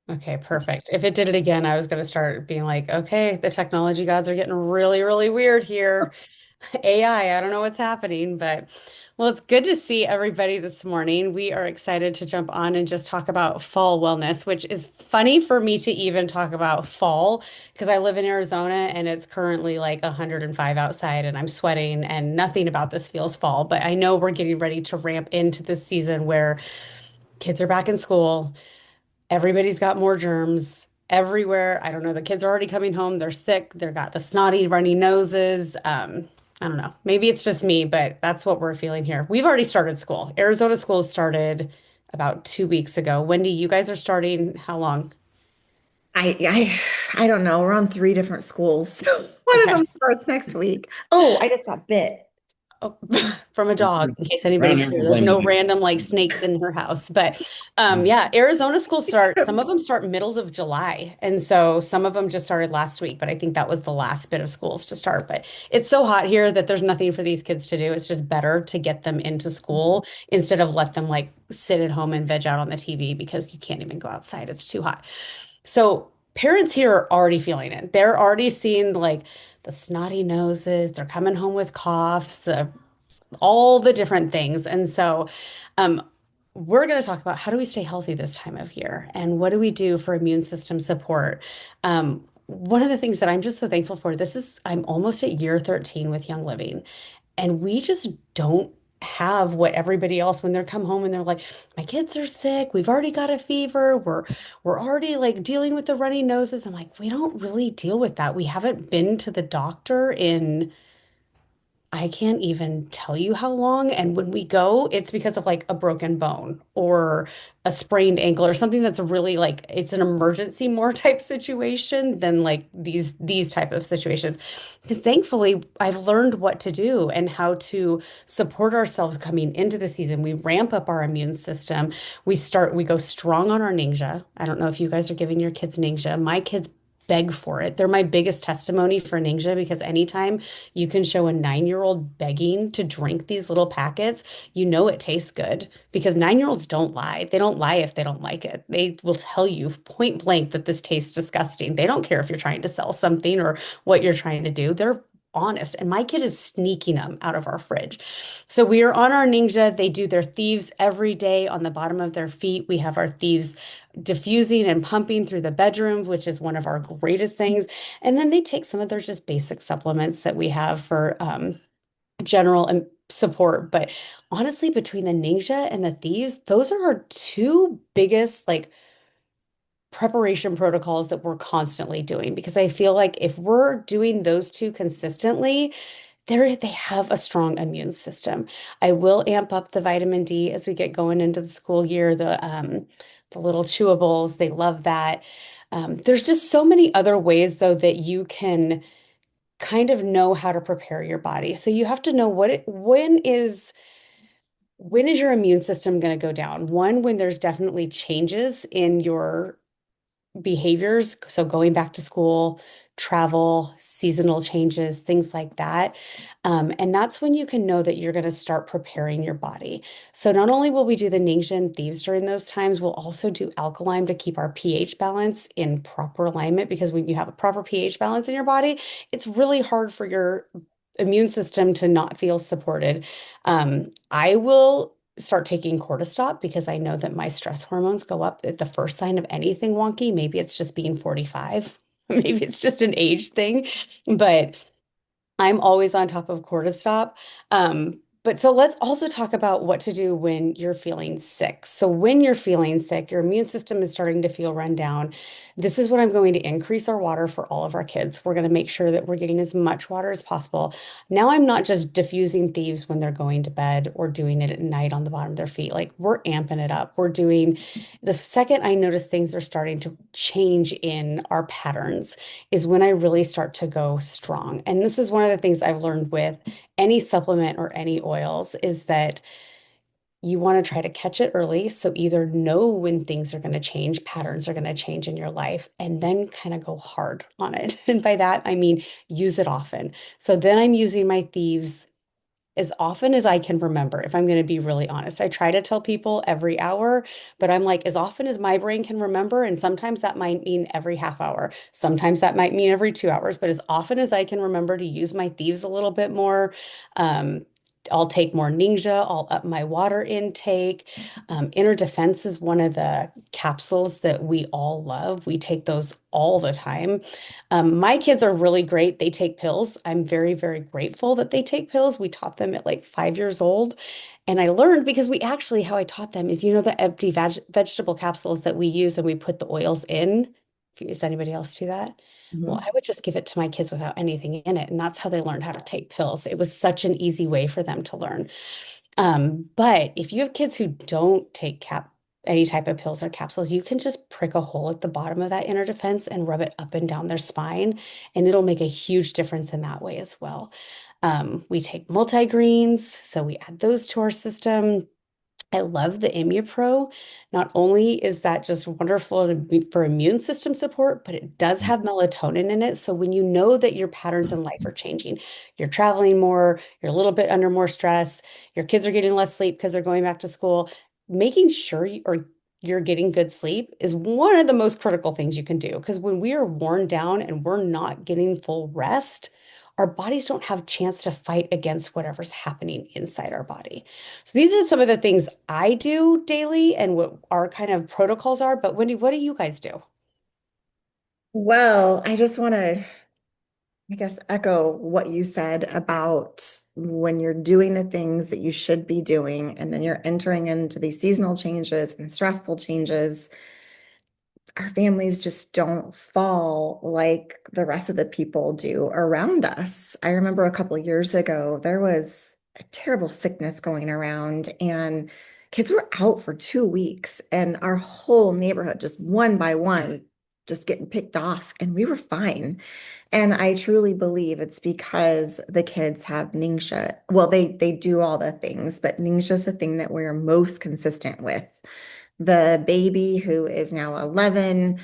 Okay, perfect. If it did it again, I was going to start being like, okay, the technology gods are getting really, really weird here. AI, I don't know what's happening, but well, it's good to see everybody this morning. We are excited to jump on and just talk about fall wellness, which is funny for me to even talk about fall because I live in Arizona and it's currently like 105 outside and I'm sweating and nothing about this feels fall. But I know we're getting ready to ramp into this season where kids are back in school. Everybody's got more germs everywhere. I don't know. The kids are already coming home. They're sick. They've got the snotty, runny noses. I don't know. Maybe it's just me, but that's what we're feeling here. We've already started school. Arizona school started about 2 weeks ago. Wendy, you guys are starting how long? I don't know. We're on three different schools. One of Okay. them starts next week. Oh, I just got bit. Oh, from a dog, in case Around anybody's here, here. we There's blame the no people. random like snakes in her house. But yeah, Arizona schools start, some of them start middle of July. And so some of them just started last week, but I think that was the last bit of schools to start. But it's so hot here that there's nothing for these kids to do. It's just better to get them into school instead of let them like sit at home and veg out on the TV because you can't even go outside. It's too hot. So parents here are already feeling it. They're already seeing like the snotty noses. They're coming home with coughs, all the different things. And so, um, we're going to talk about how do we stay healthy this time of year and what do we do for immune system support. One of the things that I'm just so thankful for, I'm almost at year 13 with Young Living, and we just don't have what everybody else when they're come home and they're like, my kids are sick, we've already got a fever, we're already like dealing with the runny noses. I'm like, we don't really deal with that. We haven't been to the doctor in I can't even tell you how long. And when we go, it's because of like a broken bone or a sprained ankle or something that's really like it's an emergency more type situation than like these type of situations. Because thankfully, I've learned what to do and how to support ourselves coming into the season. We ramp up our immune system. We go strong on our Ningxia. I don't know if you guys are giving your kids Ningxia. My kids beg for it. They're my biggest testimony for Ningxia because anytime you can show a 9-year-old begging to drink these little packets, you know it tastes good because 9-year-olds don't lie. They don't lie if they don't like it. They will tell you point blank that this tastes disgusting. They don't care if you're trying to sell something or what you're trying to do. They're honest. And my kid is sneaking them out of our fridge. So we are on our Ningxia. They do their thieves every day on the bottom of their feet. We have our thieves diffusing and pumping through the bedrooms, which is one of our greatest things. And then they take some of their just basic supplements that we have for general support. But honestly, between the Ningxia and the thieves, those are our two biggest like preparation protocols that we're constantly doing because I feel like if we're doing those two consistently, they have a strong immune system. I will amp up the vitamin D as we get going into the school year. The little chewables, they love that. There's just so many other ways though that you can kind of know how to prepare your body. So you have to know when is your immune system going to go down? One, when there's definitely changes in your behaviors. So going back to school, travel, seasonal changes, things like that. And that's when you can know that you're going to start preparing your body. So not only will we do the Ningxia and Thieves during those times, we'll also do alkaline to keep our pH balance in proper alignment because when you have a proper pH balance in your body, it's really hard for your immune system to not feel supported. I will start taking cortisol because I know that my stress hormones go up at the first sign of anything wonky. Maybe it's just being 45. Maybe it's just an age thing, but I'm always on top of cortisol. But so let's also talk about what to do when you're feeling sick. So when you're feeling sick, your immune system is starting to feel run down. This is what I'm going to increase our water for all of our kids. We're going to make sure that we're getting as much water as possible. Now I'm not just diffusing thieves when they're going to bed or doing it at night on the bottom of their feet. Like we're amping it up. We're doing the second I notice things are starting to change in our patterns is when I really start to go strong. And this is one of the things I've learned with any supplement or any oils is that you want to try to catch it early. So either know when things are going to change, patterns are going to change in your life, and then kind of go hard on it. And by that, I mean use it often. So then I'm using my thieves as often as I can remember, if I'm going to be really honest. I try to tell people every hour, but I'm like, as often as my brain can remember, and sometimes that might mean every half hour. Sometimes that might mean every 2 hours, but as often as I can remember to use my thieves a little bit more, um, I'll take more Ningxia, I'll up my water intake. Inner Defense is one of the capsules that we all love. We take those all the time. My kids are really great. They take pills. I'm very, very grateful that they take pills. We taught them at like 5 years old. And I learned because we actually, how I taught them is, the empty vegetable capsules that we use and we put the oils in. Does anybody else do that? Well, Mhm. I would just give it to my kids without anything in it. And that's how they learned how to take pills. It was such an easy way for them to learn. But if you have kids who don't take any type of pills or capsules, you can just prick a hole at the bottom of that inner defense and rub it up and down their spine, and it'll make a huge difference in that way as well. We take multigreens, so we add those to our system. I love the ImmuPro. Not only is that just wonderful for immune system support, but it does have melatonin in it. So when you know that your patterns in life are changing, you're traveling more, you're a little bit under more stress, your kids are getting less sleep because they're going back to school, making sure you're getting good sleep is one of the most critical things you can do. Because when we are worn down and we're not getting full rest, our bodies don't have a chance to fight against whatever's happening inside our body. So these are some of the things I do daily and what our kind of protocols are. But Wendy, what do you guys do? Well, I just want to, I guess, echo what you said about when you're doing the things that you should be doing, and then you're entering into these seasonal changes and stressful changes. Our families just don't fall like the rest of the people do around us. I remember a couple of years ago, there was a terrible sickness going around, and kids were out for 2 weeks, and our whole neighborhood, just one by one, just getting picked off, and we were fine. And I truly believe it's because the kids have Ningxia. Well, they do all the things, but Ningxia is the thing that we're most consistent with. The baby who is now 11,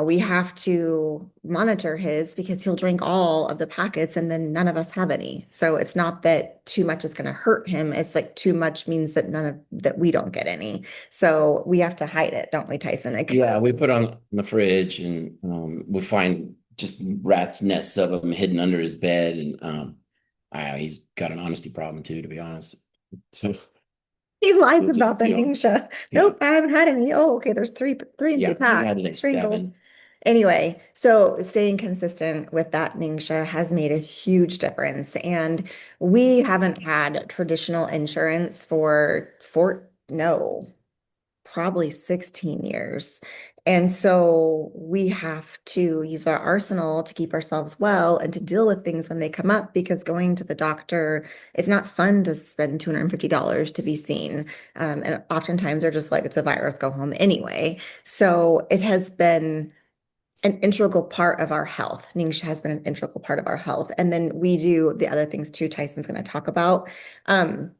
we have to monitor his because he'll drink all of the packets and then none of us have any. So it's not that too much is going to hurt him. It's like too much means that none of that we don't get any. So we have to hide it, don't we, Tyson? Yeah, we put on the fridge and we find just rats' nests of them hidden under his bed. And he's got an honesty problem too, to be honest. So He lies we'll just, about the Ningxia. yeah, Nope, I haven't had any. Oh, okay, there's three in the yeah, we pack, had an sprinkled. X7. Anyway, so staying consistent with that Ningxia has made a huge difference. And we haven't had traditional insurance no, probably 16 years. And so we have to use our arsenal to keep ourselves well and to deal with things when they come up, because going to the doctor, it's not fun to spend $250 to be seen. And oftentimes they're just like, it's a virus, go home anyway. So it has been an integral part of our health. Ningxia has been an integral part of our health. And then we do the other things too, Tyson's going to talk about. Um,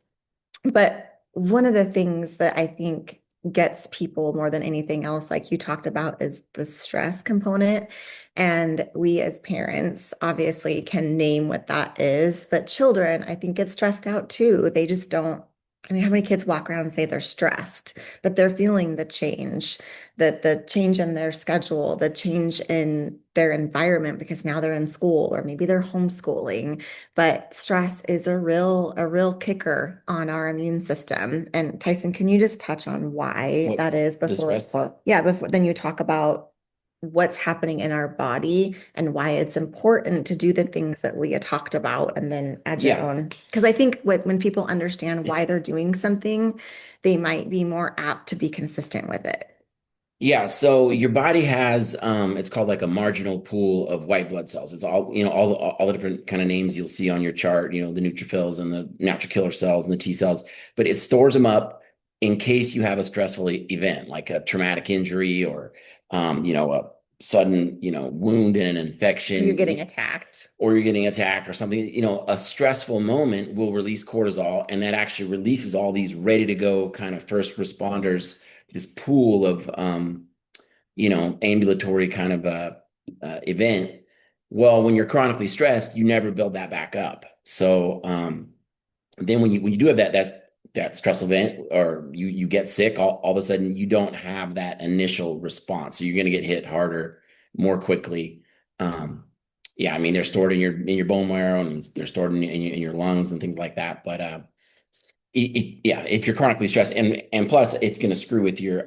but one of the things that I think gets people more than anything else, like you talked about, is the stress component. And we as parents obviously can name what that is, but children, I think, get stressed out too. They just don't. I mean, how many kids walk around and say they're stressed, but they're feeling the change, the change in their schedule, the change in their environment because now they're in school or maybe they're homeschooling. But stress is a real kicker on our immune system. And Tyson, can you just touch on why What that is the before? stress part? Yeah, before then you talk about what's happening in our body and why it's important to do the things that Leah talked about and then add your Yeah. own. Because I think when people understand why they're doing something, they might be more apt to be consistent with it. Yeah, so your body has it's called like a marginal pool of white blood cells. It's all, all the different kind of names you'll see on your chart, the neutrophils and the natural killer cells and the T cells, but it stores them up in case you have a stressful event like a traumatic injury or a sudden, wound and an Or you're infection, getting attacked. or you're getting attacked or something. A stressful moment will release cortisol, and that actually releases all these ready to go kind of first responders, this pool of ambulatory kind of event. Well, when you're chronically stressed, you never build that back up. So Then when you do have that stressful event, or you get sick, all of a sudden you don't have that initial response. So you're going to get hit harder, more quickly. Um, yeah, I mean, they're stored in your bone marrow, and they're stored in your lungs and things like that. But yeah, if you're chronically stressed, and plus it's going to screw with your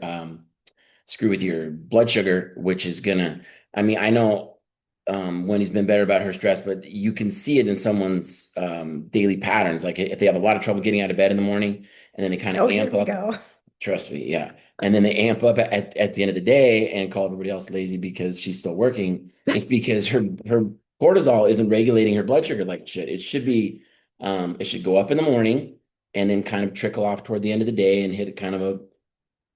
blood sugar, which is gonna, I mean, I know when he's been better about her stress, but you can see it in someone's daily patterns. Like if they have a lot of trouble getting out of bed in the morning, and then they kind of Oh, here amp we up, go. trust me, yeah. And then they amp up at the end of the day and call everybody else lazy because she's still working. It's because her cortisol isn't regulating her blood sugar like it should. It should go up in the morning and then kind of trickle off toward the end of the day and hit kind of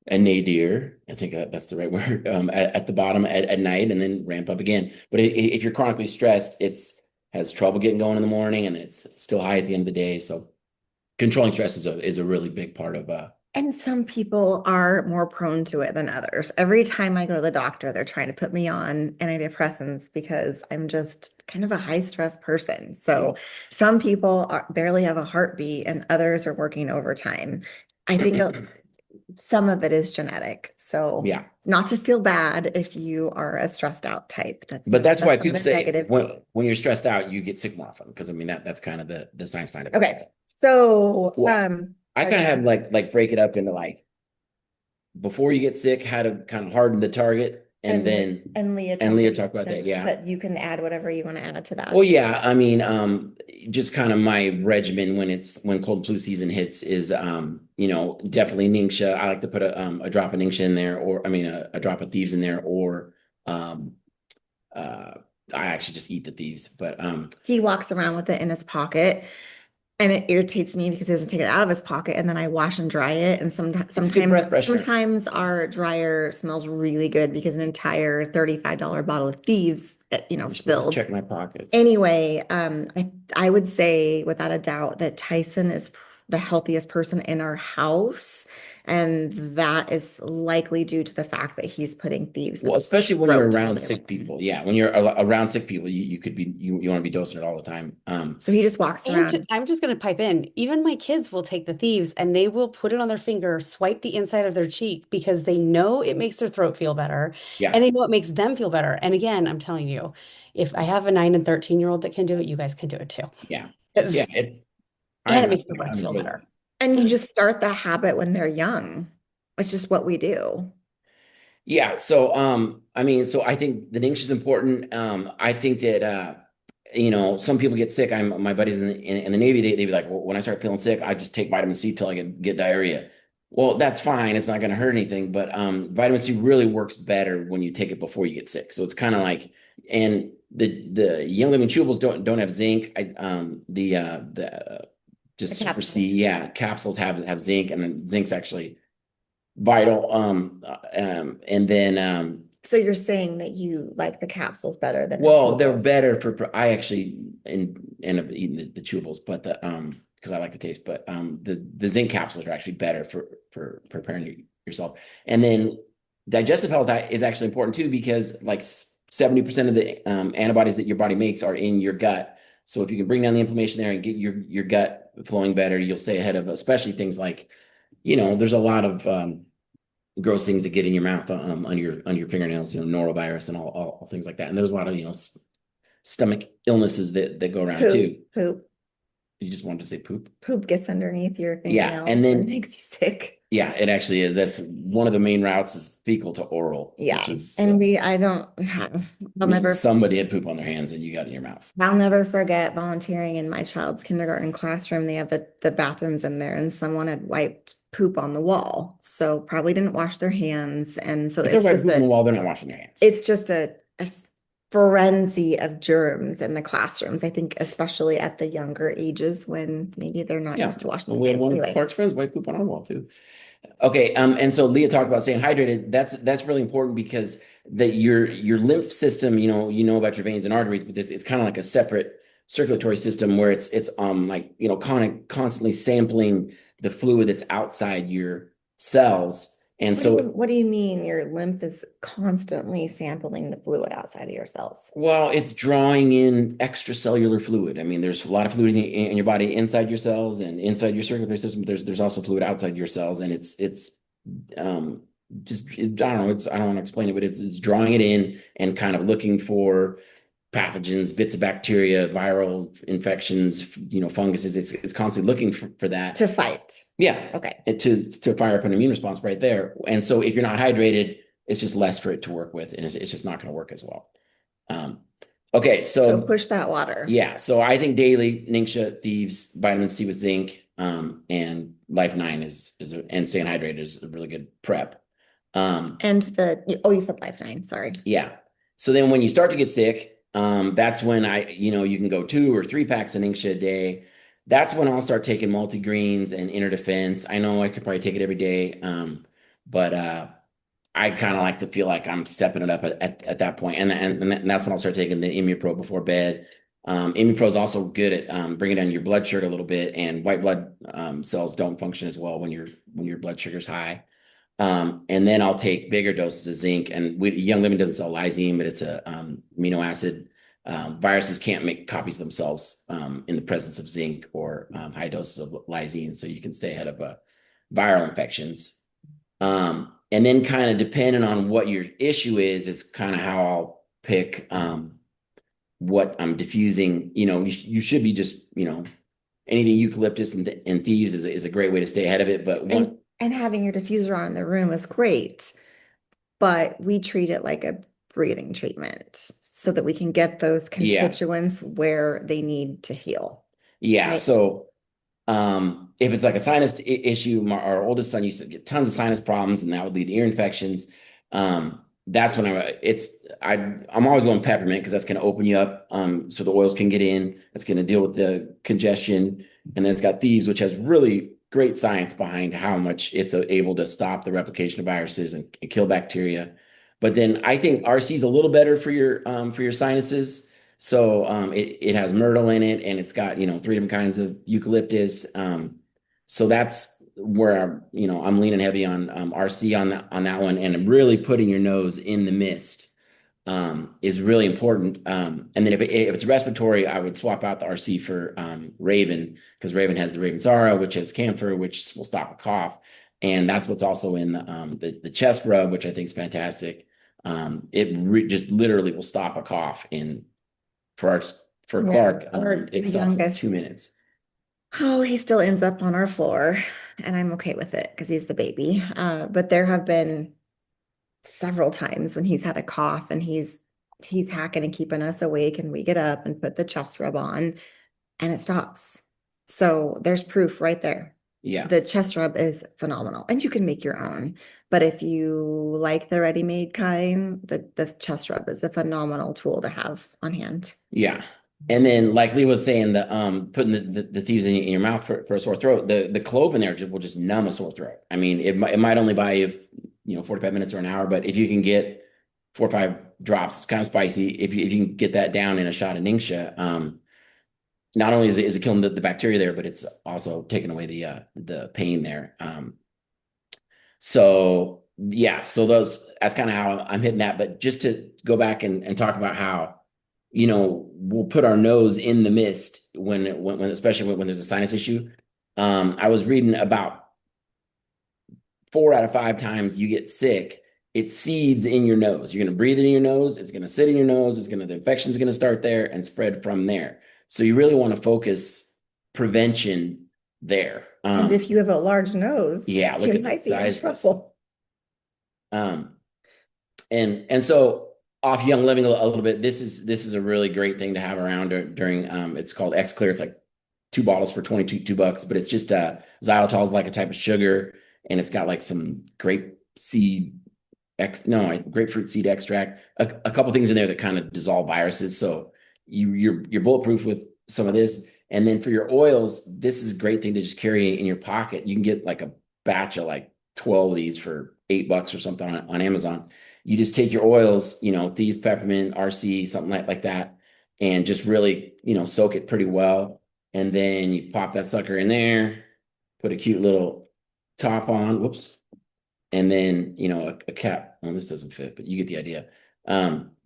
a nadir. I think that's the right word, at the bottom at night, and then ramp up again. But if you're chronically stressed, it's has trouble getting going in the morning, and it's still high at the end of the day. So controlling stress is a really big part of And some people are more prone to it than others. Every time I go to the doctor, they're trying to put me on antidepressants because I'm just kind of a high stress person. yeah. So some people barely have a heartbeat and others are working overtime. I think some of it is genetic. So Yeah. not to feel bad if you are a stressed out type. But that's why That's not people a say negative thing. when you're stressed out, you get sick more often, because I mean that's kind of the science behind it. Okay. So, Well, I sorry, go kind of have ahead. like break it up into like before you get sick, how to kind of harden the target, and then And Leah and told Leah me talked about that. that, Yeah. but you can add whatever you want to add to Well, that. yeah, I mean, just kind of my regimen when cold and flu season hits is, definitely Ningxia. I like to put a drop of Ningxia in there, or I mean, a drop of thieves in there, or um, uh, I actually just eat the thieves. But He walks around with it in his pocket, and it irritates me because he doesn't take it out of his pocket, and then I wash and dry it. And it's good breath freshener. sometimes our dryer smells really good because an entire $35 bottle of thieves, You're supposed to spilled. check my pockets. Anyway, I would say without a doubt that Tyson is the healthiest person in our house, and that is likely due to the fact that he's putting thieves in Well, the especially when you're throat all around day sick long. people. Yeah, when you're around sick people, you could be you want to be dosing it all the time. So he just walks And around. I'm just going to pipe in. Even my kids will take the thieves and they will put it on their finger, swipe the inside of their cheek because they know it makes their throat feel better Yeah, and they know it makes them feel better. And again, I'm telling you, if I have a 9 and 13-year-old that can do it, you guys can do it too. yeah, yeah. Because and it makes their breath I'm feel enjoying better. this. And you just start the habit when they're young. It's just what we do. Yeah, so I mean, so I think the English is important. I think that some people get sick. My buddies in the Navy, they be like, well, when I start feeling sick, I just take vitamin C till I get diarrhea. Well, that's fine. It's not going to hurt anything, but vitamin C really works better when you take it before you get sick. So it's kind of like, and the Young Living chewables don't have zinc. The Just Super C, capsules. yeah, capsules have zinc, and then zinc's actually vital. And then So you're saying that you like the capsules better than the well, they're chewables. better I actually end up eating the chewables, but the because I like the taste, but the zinc capsules are actually better for preparing yourself. And then digestive health is actually important too, because like 70% of the antibodies that your body makes are in your gut. So if you can bring down the inflammation there and get your gut flowing better, you'll stay ahead of especially things like, there's a lot of gross things that get in your mouth, under your fingernails, norovirus and all things like that. And there's a lot of stomach illnesses that go around too. Poop. You just wanted to say poop. Poop gets underneath your Yeah, and fingernails and then makes you sick. yeah, it actually is. That's one of the main routes is fecal to oral, which Yeah. is And I don't have, somebody had poop on their hands and you got it in your mouth. I'll never forget volunteering in my child's kindergarten classroom. They have the bathrooms in there, and someone had wiped poop on the wall. So probably didn't wash their hands. And so If they're by poop on the wall, they're not washing their hands. it's just a frenzy of germs in the classrooms. I think especially at the younger ages when maybe they're not Yeah, used to washing well, their we had hands one of anyway. Clark's friends wipe poop on our wall too. Okay, and so Leah talked about staying hydrated. That's really important because that your lymph system, about your veins and arteries, but it's kind of like a separate circulatory system where it's like kind of constantly sampling the fluid that's outside your cells, And so, what do you mean your lymph is constantly sampling the fluid outside of your cells? well, it's drawing in extracellular fluid. I mean, there's a lot of fluid in your body inside your cells and inside your circulatory system, but there's also fluid outside your cells, and it's um I don't know, I don't want to explain it, but it's drawing it in and kind of looking for pathogens, bits of bacteria, viral infections, funguses. It's constantly looking for that. To fight. Yeah, Okay. and to fire up an immune response right there. And so if you're not hydrated, it's just less for it to work with, and it's just not going to work as well. Um, okay, So so push that water. yeah, so I think daily Ningxia, Thieves, vitamin C with zinc, and Life 9 and staying hydrated is a really good prep. And you said Life 9, sorry. Yeah. So then when you start to get sick, that's when you can go 2 or 3 packs of Ningxia a day. That's when I'll start taking multi-greens and inner defense. I know I could probably take it every day, but I kind of like to feel like I'm stepping it up at that point. And that's when I'll start taking the ImmuPro before bed. ImmuPro is also good at bringing down your blood sugar a little bit, and white blood cells don't function as well when your blood sugar's high. And then I'll take bigger doses of zinc. And Young Living doesn't sell lysine, but it's a amino acid. Viruses can't make copies themselves in the presence of zinc or high doses of lysine, so you can stay ahead of viral infections. And then kind of depending on what your issue is kind of how I'll pick what I'm diffusing. You should be just, anything eucalyptus and thieves is a great way to stay ahead of it. But and having your diffuser on in the room is great, but we treat it like a breathing treatment so that we can get those constituents where they need to heal. Yeah. Right? So if it's like a sinus issue, our oldest son used to get tons of sinus problems, and that would lead to ear infections. That's when I'm always going peppermint because that's going to open you up, so the oils can get in. That's going to deal with the congestion, and then it's got thieves, which has really great science behind how much it's able to stop the replication of viruses and kill bacteria. But then I think RC is a little better for your sinuses. So it has myrtle in it, and it's got 3 different kinds of eucalyptus. So that's where I'm leaning heavy on RC on that one, and I'm really putting your nose in the mist is really important. And then if it's respiratory, I would swap out the RC for Raven, because Raven has the Raven Zara, which has camphor, which will stop a cough, and that's what's also in the chest rub, which I think is fantastic. It just literally will stop a cough for Clark. It stops in 2 minutes. Oh, he still ends up on our floor, and I'm okay with it because he's the baby. But there have been several times when he's had a cough and he's hacking and keeping us awake, and we get up and put the chest rub on, and it stops. So there's proof right there. Yeah. The chest rub is phenomenal, and you can make your own. But if you like the ready-made kind, the chest rub is a phenomenal tool to have on hand. Yeah. And then, like Lee was saying, putting the thieves in your mouth for a sore throat, the clove in there will just numb a sore throat. I mean, it might only buy you 45 minutes or an hour, but if you can get 4 or 5 drops, it's kind of spicy. If you can get that down in a shot of Ningxia, not only is it killing the bacteria there, but it's also taking away the pain there. So yeah, that's kind of how I'm hitting that. But just to go back and talk about how we'll put our nose in the mist when especially when there's a sinus issue. I was reading about 4 out of 5 times you get sick, it seeds in your nose. You're going to breathe it in your nose. It's going to sit in your nose. The infection is going to start there and spread from there. So you really want to focus prevention there. And if you have a large nose, yeah, look you at the might be in size of this. trouble. And so off Young Living a little bit, this is a really great thing to have around during it's called X Clear. It's like 2 bottles for $22, but it's just xylitol is like a type of sugar, and it's got like some grapefruit seed extract, a couple things in there that kind of dissolve viruses. So you're bulletproof with some of this. And then for your oils, this is a great thing to just carry in your pocket. You can get like a batch of like 12 of these for $8 or something on Amazon. You just take your oils, Thieves, peppermint, RC, something like that, and just really, soak it pretty well. And then you pop that sucker in there, put a cute little top on, whoops, and then, a cap. Well, this doesn't fit, but you get the idea.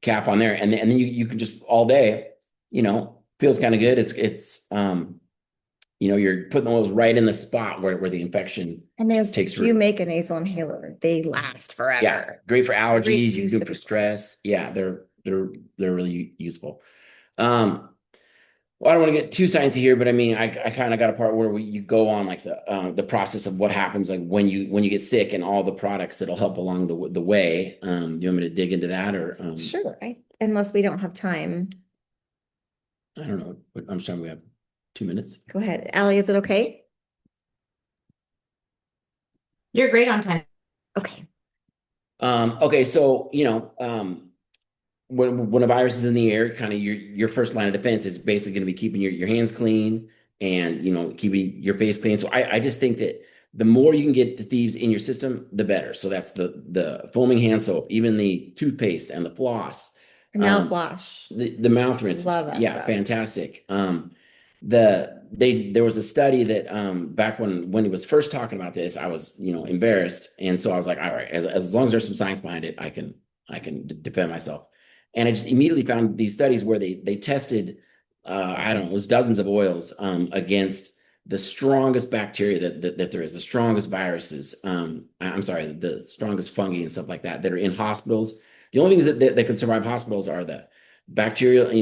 Cap on there, and then you can just all day, feels kind of good. You're putting the oils right in the spot where the infection And takes if you root. make a nasal inhaler, they last Yeah, forever. great for Great allergies. You can use do it of for yours. stress. Yeah, they're really useful. Um, well, I don't want to get too sciencey here, but I mean, I kind of got a part where you go on like the process of what happens like when you get sick and all the products that'll help along the way. Do you want me to dig into that or Sure, unless we don't have time. I don't know. I'm sorry, we have 2 minutes. Go ahead. Allie, is it okay? You're great on time. Okay. Okay, so when a virus is in the air, kind of your first line of defense is basically going to be keeping your hands clean and keeping your face clean. So I just think that the more you can get the thieves in your system, the better. So that's the foaming hand soap, even the toothpaste and the floss, Mouthwash. the mouth rinse, Love that yeah, stuff. fantastic. There was a study that back when he was first talking about this, I was embarrassed, and so I was like, all right, as long as there's some science behind it, I can defend myself. And I just immediately found these studies where they tested, I don't know, it was dozens of oils against the strongest bacteria that there is, the strongest viruses. I'm sorry, the strongest fungi and stuff like that are in hospitals. The only things that can survive hospitals are the bacterial, the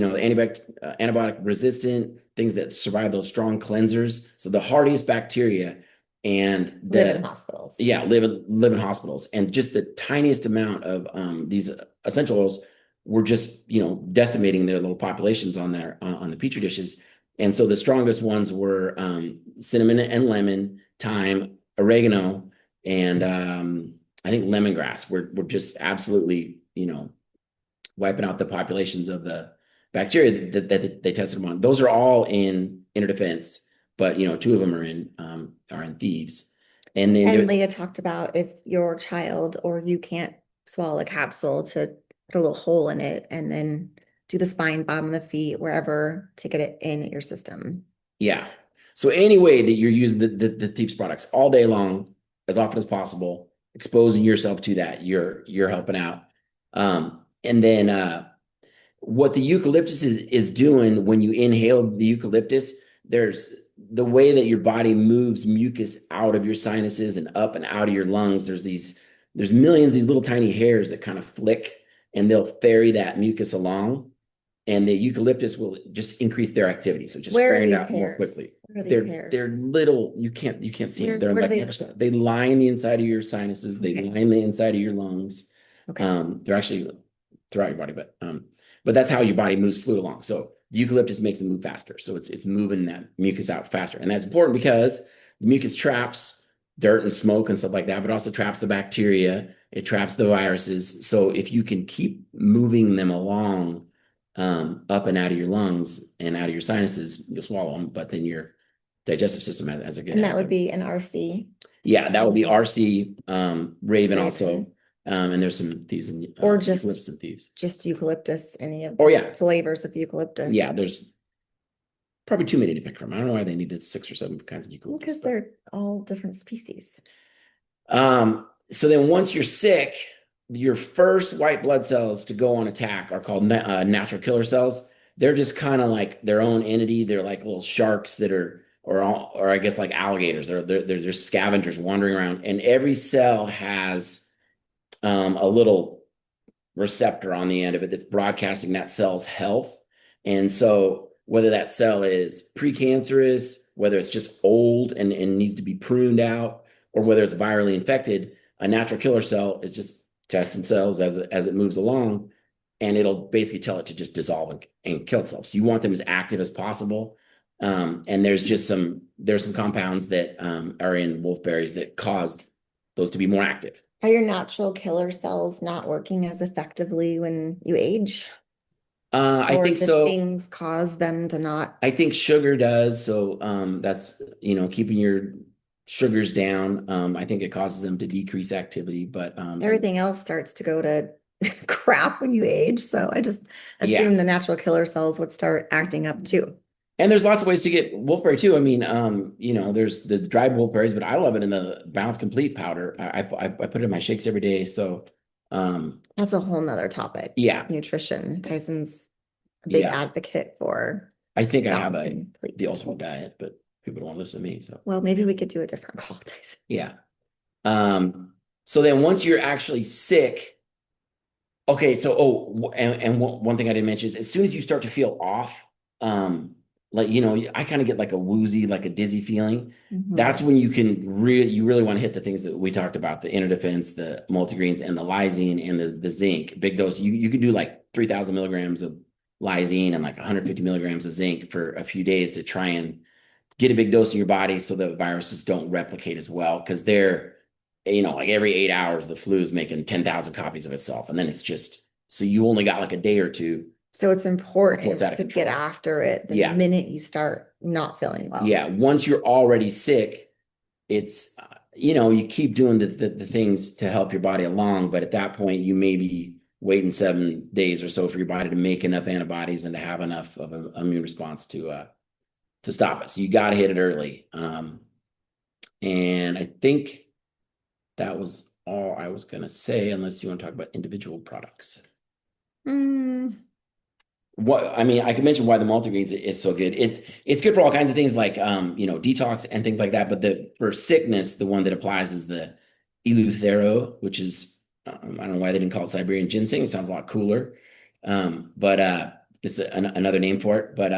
antibiotic resistant things that survive those strong cleansers. So the hardiest bacteria and Live in hospitals. yeah, live in hospitals, and just the tiniest amount of these essential oils were just decimating their little populations on the petri dishes. And so the strongest ones were cinnamon and lemon, thyme, oregano, and I think lemongrass were just absolutely wiping out the populations of the bacteria that they tested them on. Those are all in inner defense, but two of them are in thieves. And then And Leah talked about if your child or you can't swallow a capsule, to put a little hole in it and then do the spine, bottom of the feet, wherever, to get it in your system. yeah. So any way that you're using the thieves products all day long, as often as possible, exposing yourself to that, you're helping out. And then what the eucalyptus is doing when you inhale the eucalyptus, there's the way that your body moves mucus out of your sinuses and up and out of your lungs. There's millions of these little tiny hairs that kind of flick, and they'll ferry that mucus along, and the eucalyptus will just increase their activity. So just Where are ferrying these that more hairs? quickly. Where are these They're hairs? they're little. You can't see them. They're Where do like they live? they line the inside of your sinuses. They Okay. line the inside of your lungs. Okay. They're actually throughout your body, but that's how your body moves fluid along. So the eucalyptus makes them move faster. So it's moving that mucus out faster. And that's important because the mucus traps dirt and smoke and stuff like that, but also traps the bacteria. It traps the viruses. So if you can keep moving them along up and out of your lungs and out of your sinuses, you'll swallow them, but then your digestive system has a good And that would be an RC. yeah, that would be RC, Raven also. Raven. And there's some thieves and Or just eucalyptus and thieves. eucalyptus, any of Oh the yeah, flavors of eucalyptus. yeah. There's probably too many to pick from. I don't know why they needed 6 or 7 kinds of eucalyptus. Because they're all different species. So then once you're sick, your first white blood cells to go on attack are called natural killer cells. They're just kind of like their own entity. They're like little sharks that are, or I guess like alligators. They're scavengers wandering around, and every cell has a little receptor on the end of it that's broadcasting that cell's health. And so whether that cell is precancerous, whether it's just old and needs to be pruned out, or whether it's virally infected, a natural killer cell is just testing cells as it moves along, and it'll basically tell it to just dissolve and kill itself. So you want them as active as possible. And there's some compounds that are in wolfberries that cause those to be more active. Are your natural killer cells not working as effectively when you age? I Or think do so. things cause them to not? I think sugar does. So that's keeping your sugars down. I think it causes them to decrease activity, but Everything else starts to go to crap when you age. So I just yeah, assume the natural killer cells would start acting up too. And there's lots of ways to get wolfberry too. I mean, there's the dried wolfberries, but I love it in the Balance Complete powder. I put it in my shakes every day. So, That's a whole nother topic. yeah, Nutrition. Tyson's a big yeah. advocate for I think I have Balance Complete. the ultimate diet, but people don't want to listen to me. So, Well, maybe we could do a different call, Tyson. yeah. So then once you're actually sick, okay. So, and one thing I didn't mention is as soon as you start to feel off, like, I kind of get like a woozy, like a dizzy feeling. That's when you really want to hit the things that we talked about, the inner defense, the multigreens and the lysine and the zinc, big dose. You could do like 3,000 milligrams of lysine and like 150 milligrams of zinc for a few days to try and get a big dose in your body so the viruses don't replicate as well. Because like every 8 hours, the flu is making 10,000 copies of itself. And then it's just, so you only got like a day or two. So it's important It's out of to control. get after it the Yeah. minute you start not feeling well. Yeah. Once you're already sick, it's, you keep doing the things to help your body along. But at that point, you may be waiting 7 days or so for your body to make enough antibodies and to have enough of an immune response to stop it. So you got to hit it early. And I think that was all I was going to say, unless you want to talk about individual products. I mean, I could mention why the multigreens is so good. It's good for all kinds of things like detox and things like that. But for sickness, the one that applies is the Eleuthero, which is I don't know why they didn't call it Siberian ginseng. It sounds a lot cooler. But it's another name for it. But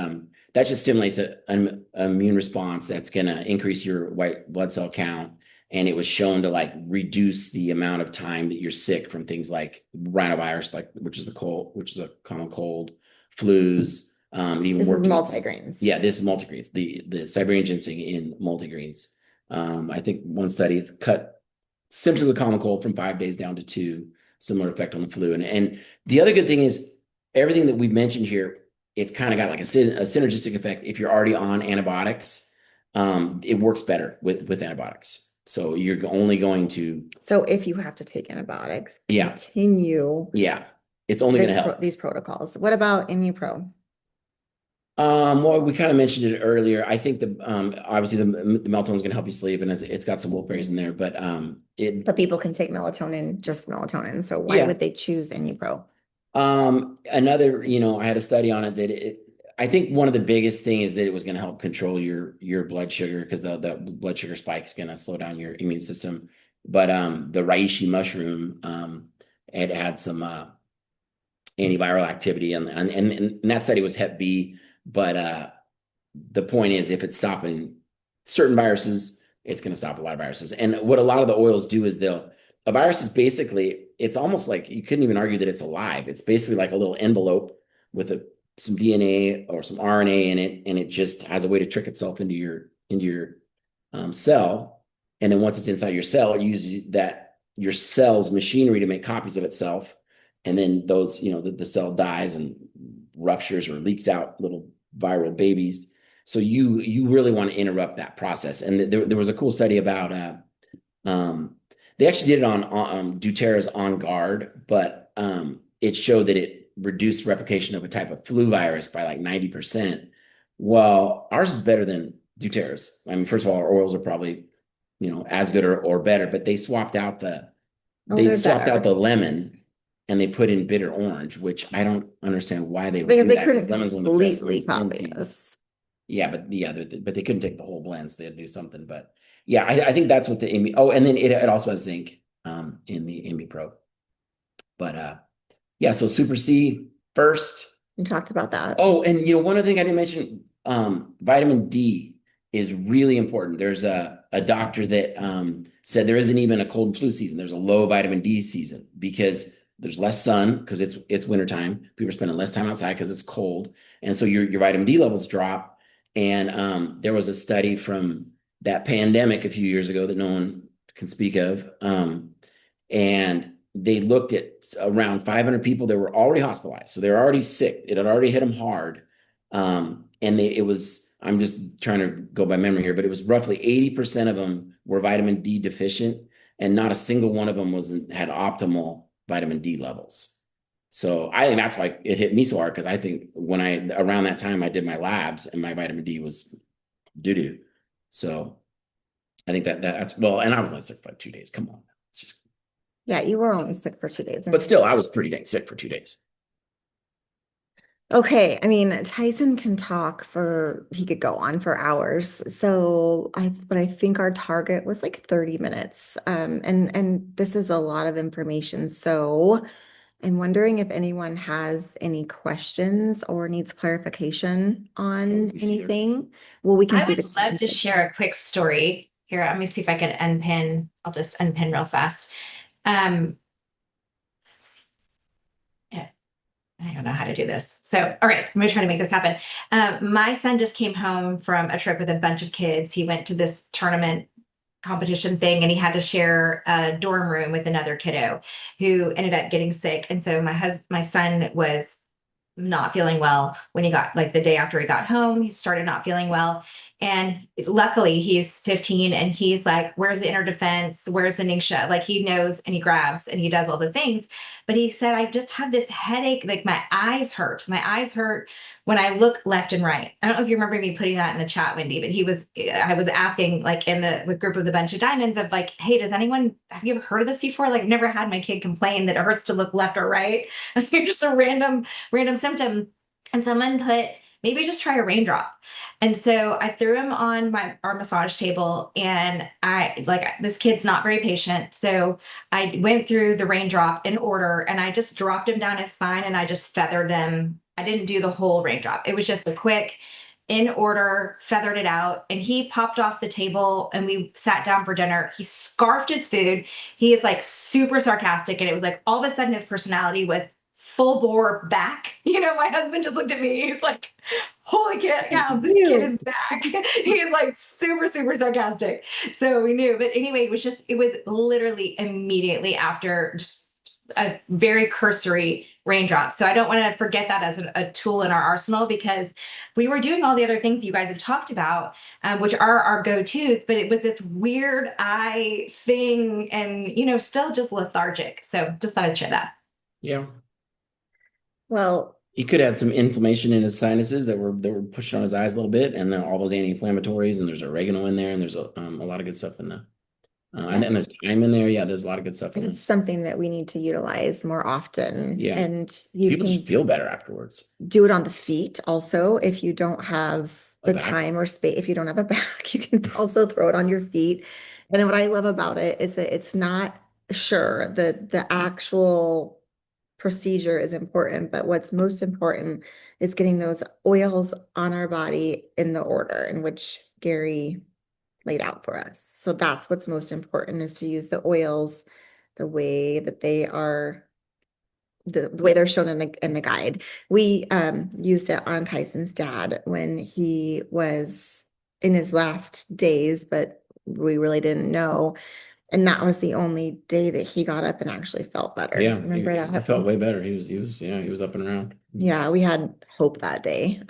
that just stimulates an immune response that's going to increase your white blood cell count. And it was shown to like reduce the amount of time that you're sick from things like rhinovirus, which is a common cold, flus, even This is working. multigreens. Yeah, this is multigreens. The Siberian ginseng in multigreens. I think one study cut symptoms of the common cold from 5 days down to 2. Similar effect on the flu. And the other good thing is everything that we've mentioned here, it's kind of got like a synergistic effect. If you're already on antibiotics, it works better with antibiotics. So you're only going to. So if you have to take antibiotics, Yeah. continue. Yeah. It's only going to help. These protocols. What about ImmuPro? Well, we kind of mentioned it earlier. I think obviously the melatonin is going to help you sleep, and it's got some wolfberries in there. But But people can take melatonin, just melatonin. So why would they choose ImmuPro? Another, I had a study on it that I think one of the biggest thing is that it was going to help control your blood sugar because the blood sugar spike is going to slow down your immune system. But the reishi mushroom it had some antiviral activity, and that study was Hep B. But the point is, if it's stopping certain viruses, it's going to stop a lot of viruses. And what a lot of the oils do is a virus is basically, it's almost like you couldn't even argue that it's alive. It's basically like a little envelope with some DNA or some RNA in it, and it just has a way to trick itself into your cell. And then once it's inside your cell, it uses your cell's machinery to make copies of itself. And then those, the cell dies and ruptures or leaks out little viral babies. So you really want to interrupt that process. And there was a cool study about they actually did it on doTERRA's On Guard, but it showed that it reduced replication of a type of flu virus by like 90%. Well, ours is better than doTERRA's. I mean, first of all, our oils are probably, as good or better, but they swapped out the lemon and they put in bitter orange, which I don't understand why they would do that. Because they lemon's couldn't one of the best completely ones copy us. Yeah, but they couldn't take the whole blends. They had to do something. But yeah, I think that's what the Amy. Oh, and then it also has zinc in the ImmuPro. But yeah, so Super C first. We talked about that. Oh, and one other thing I didn't mention, vitamin D is really important. There's a doctor that said there isn't even a cold and flu season. There's a low vitamin D season because there's less sun because it's wintertime. People are spending less time outside because it's cold. And so your vitamin D levels drop. And there was a study from that pandemic a few years ago that no one can speak of. And they looked at around 500 people that were already hospitalized. So they were already sick. It had already hit them hard. I'm just trying to go by memory here, but it was roughly 80% of them were vitamin D deficient, and not a single one of them had optimal vitamin D levels. So I think that's why it hit me so hard because I think when I around that time I did my labs and my vitamin D was doo doo. So I think that's well, and I was only sick for like 2 days. Come on, it's just, Yeah, you were only sick for 2 days. but still, I was pretty dang sick for 2 days. Okay, I mean, Tyson can talk for, he could go on for hours. But I think our target was like 30 minutes. And this is a lot of information. So I'm wondering if anyone has any questions or needs clarification on You see there. anything. Well, we can I see would the love questions. to share a quick story here. Let me see if I can unpin. I'll just unpin real fast. Um, yeah, I don't know how to do this. So, all right, I'm gonna try to make this happen. My son just came home from a trip with a bunch of kids. He went to this tournament competition thing and he had to share a dorm room with another kiddo who ended up getting sick. And so my son was not feeling well when he got like the day after he got home. He started not feeling well. And luckily he's 15 and he's like, where's the inner defense? Where's the Ningxia? Like he knows and he grabs and he does all the things. But he said, I just have this headache. Like my eyes hurt. My eyes hurt when I look left and right. I don't know if you remember me putting that in the chat, Wendy, but I was asking like in the group of the bunch of diamonds of like, hey, have you ever heard of this before? Like I've never had my kid complain that it hurts to look left or right. Just a random symptom. And someone put, maybe just try a raindrop. And so I threw him on our massage table and I like this kid's not very patient. So I went through the raindrop in order and I just dropped him down his spine and I just feathered them. I didn't do the whole raindrop. It was just a quick in order, feathered it out, and he popped off the table and we sat down for dinner. He scarfed his food. He is like super sarcastic, and it was like all of a sudden his personality was full bore back. My husband just looked at me. He's like, holy cow, this kid You. is back. He is like super, super sarcastic. So we knew. But anyway, it was literally immediately after just a very cursory raindrop. So I don't want to forget that as a tool in our arsenal because we were doing all the other things you guys have talked about, which are our go-tos, but it was this weird eye thing and, still just lethargic. So just thought I'd share that. Yeah. Well, He could have some inflammation in his sinuses that were pushing on his eyes a little bit, and then all those anti-inflammatories, and there's oregano in there, and there's a lot of good stuff in there. And yeah, then there's thyme in there. Yeah, there's a lot of good stuff in there. it's something that we need to utilize more often. Yeah. And you People just can feel better afterwards. do it on the feet also if you don't have A the back. time or space. If you don't have a back, you can also throw it on your feet. And what I love about it is that it's not sure the actual procedure is important, but what's most important is getting those oils on our body in the order in which Gary laid out for us. So that's what's most important is to use the oils the way that they are the way they're shown in the guide. We used it on Tyson's dad when he was in his last days, but we really didn't know. And that was the only day that he got up and actually felt better. Yeah, Remember that? he felt way better. He was up and around. Yeah, we had hope that day.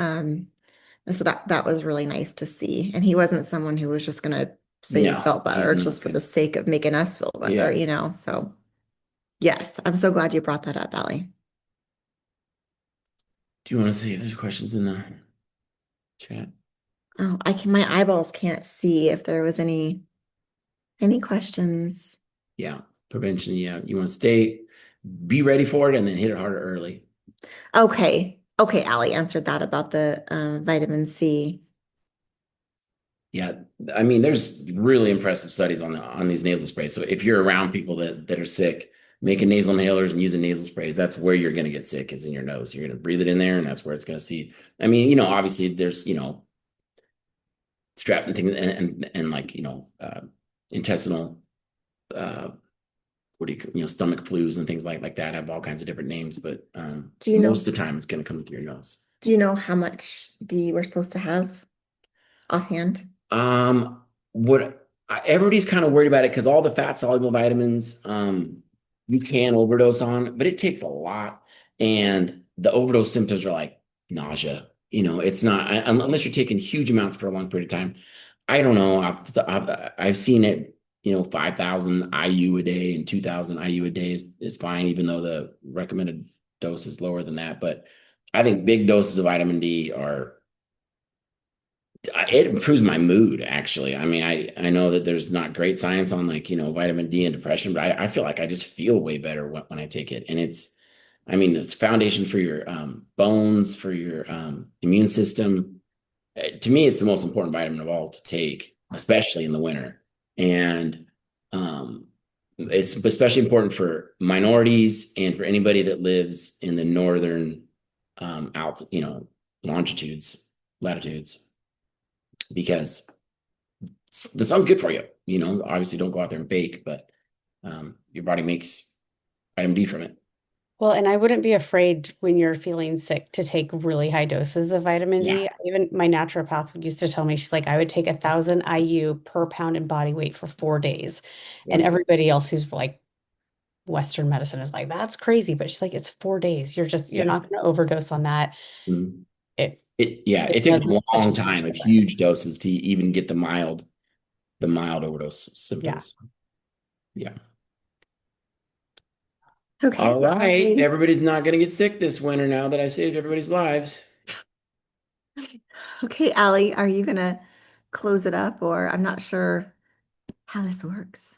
So that was really nice to see. And he wasn't someone who was just gonna say he No, felt better he's just not for gonna. the sake of making us feel better, Yeah. So yes, I'm so glad you brought that up, Allie. Do you want to see if there's questions in the chat? Oh, my eyeballs can't see if there was any questions. Yeah, prevention. Yeah, you want to be ready for it, and then hit it harder early. Okay. Okay, Allie answered that about the vitamin C. Yeah, I mean, there's really impressive studies on these nasal sprays. So if you're around people that are sick, making nasal inhalers and using nasal sprays, that's where you're going to get sick, is in your nose. You're going to breathe it in there, and that's where it's going to see. I mean, obviously there's, strep and things and like, intestinal, uh, what do stomach flus and things like that have all kinds of different names, but Do you know most of the time it's going to come through your nose. do you know how much D we're supposed to have offhand? What everybody's kind of worried about it because all the fat soluble vitamins, you can overdose on, but it takes a lot, and the overdose symptoms are like nausea. It's not unless you're taking huge amounts for a long period of time. I don't know. I've seen it. 5,000 IU a day and 2,000 IU a day is fine, even though the recommended doses lower than that. But I think big doses of vitamin D are it improves my mood actually. I mean, I know that there's not great science on like, vitamin D and depression, but I feel like I just feel way better when I take it. And I mean, it's foundation for your bones, for your immune system. To me, it's the most important vitamin of all to take, especially in the winter. And it's especially important for minorities and for anybody that lives in the northern longitudes, latitudes, because the sun's good for you. Obviously don't go out there and bake, but your body makes vitamin D from it. Well, and I wouldn't be afraid when you're feeling sick to take really high doses of vitamin Yeah. D. Even my naturopath used to tell me, she's like, I would take 1,000 IU per pound in body weight for 4 days. And Yeah. everybody else who's like Western medicine is like, that's crazy. But she's like, it's 4 days. You're Yeah. not going to overdose on that. Mhm. It, It it takes doesn't a such a long huge time of difference. huge doses to even get the mild overdose Yeah. symptoms. Yeah. Okay. All right. Everybody's not going to get sick this winter now that I saved everybody's lives. Okay, Allie, are you gonna close it up or I'm not sure how this works?